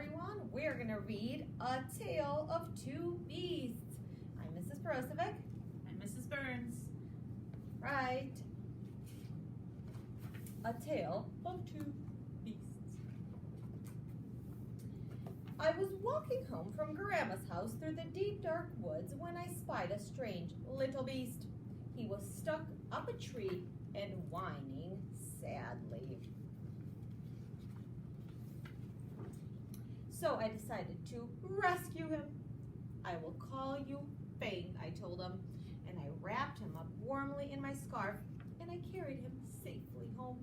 everyone. We're going to read A Tale of Two Beasts. I'm Mrs. Perosovic. I'm Mrs. Burns. Right. A Tale of Two Beasts. I was walking home from Grandma's house through the deep dark woods when I spied a strange little beast. He was stuck up a tree and whining sadly. So I decided to rescue him. I will call you Fang, I told him, and I wrapped him up warmly in my scarf and I carried him safely home.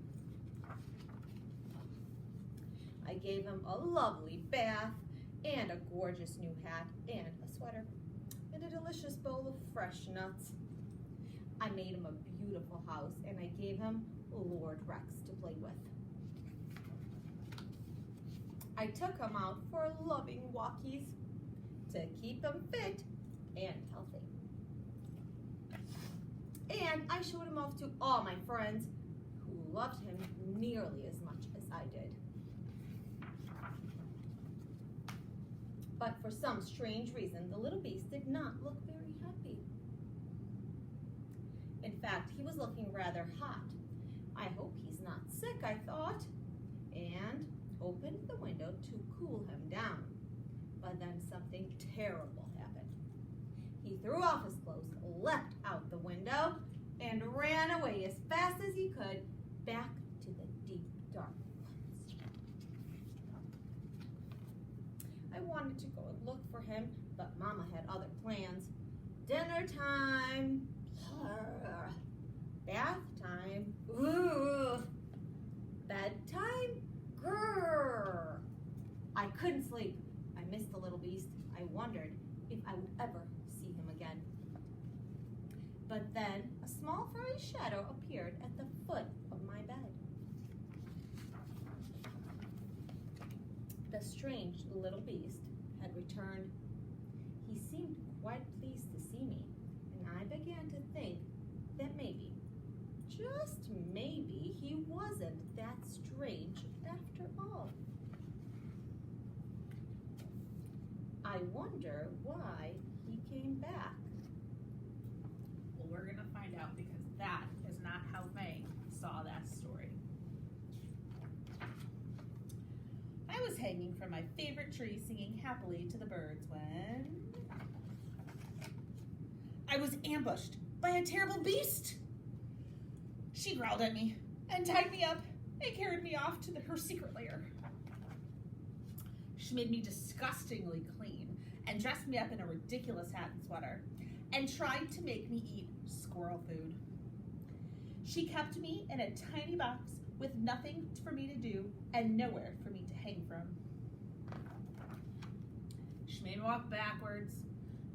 I gave him a lovely bath and a gorgeous new hat and a sweater and a delicious bowl of fresh nuts. I made him a beautiful house and I gave him Lord Rex to play with. I took him out for loving walkies to keep him fit and healthy. And I showed him off to all my friends who loved him nearly as much as I did. But for some strange reason, the little beast did not look very happy. In fact, he was looking rather hot. I hope he's not sick, I thought, and opened the window to cool him down. But then something terrible happened. He threw off his clothes, leapt out the window, and ran away as fast as he could back to the deep dark woods. I wanted to go and look for him, but Mama had other plans. Dinner time, bath time, bedtime, grrr. I couldn't sleep. I missed the little beast. I wondered if I would ever see him again. But then a small furry shadow appeared at the foot of my bed. The strange little beast had returned. He seemed quite pleased to see me, and I began to think that maybe, just maybe, he wasn't that strange after all. I wonder why he came back. Well, we're going to find out because that is not how Fang saw that story. I was hanging from my favorite tree singing happily to the birds when I was ambushed by a terrible beast. She growled at me and tied me up and carried me off to her secret lair. She made me disgustingly clean and dressed me up in a ridiculous hat and sweater and tried to make me eat squirrel food. She kept me in a tiny box with nothing for me to do and nowhere for me to hang from. She made me walk backwards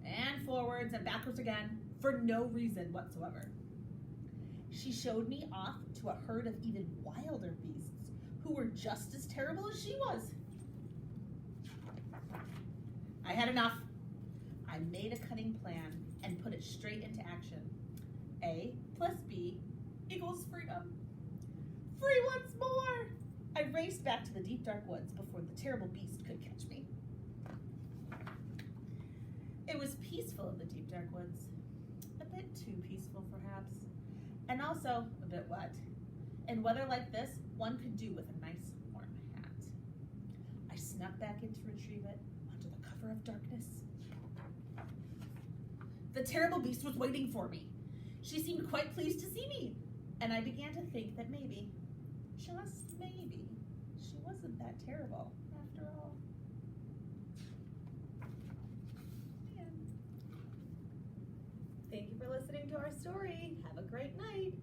and forwards and backwards again for no reason whatsoever. She showed me off to a herd of even wilder beasts who were just as terrible as she was. I had enough. I made a cunning plan and put it straight into action. A plus B equals freedom. Free once more! I raced back to the deep dark woods before the terrible beast could catch me. It was peaceful in the deep dark woods. A bit too peaceful, perhaps. And also a bit wet. In weather like this, one could do with a nice warm hat. I snuck back in to retrieve it under the cover of darkness. The terrible beast was waiting for me. She seemed quite pleased to see me, and I began to think that maybe, just maybe, she wasn't that terrible after all. Thank you for listening to our story. Have a great night.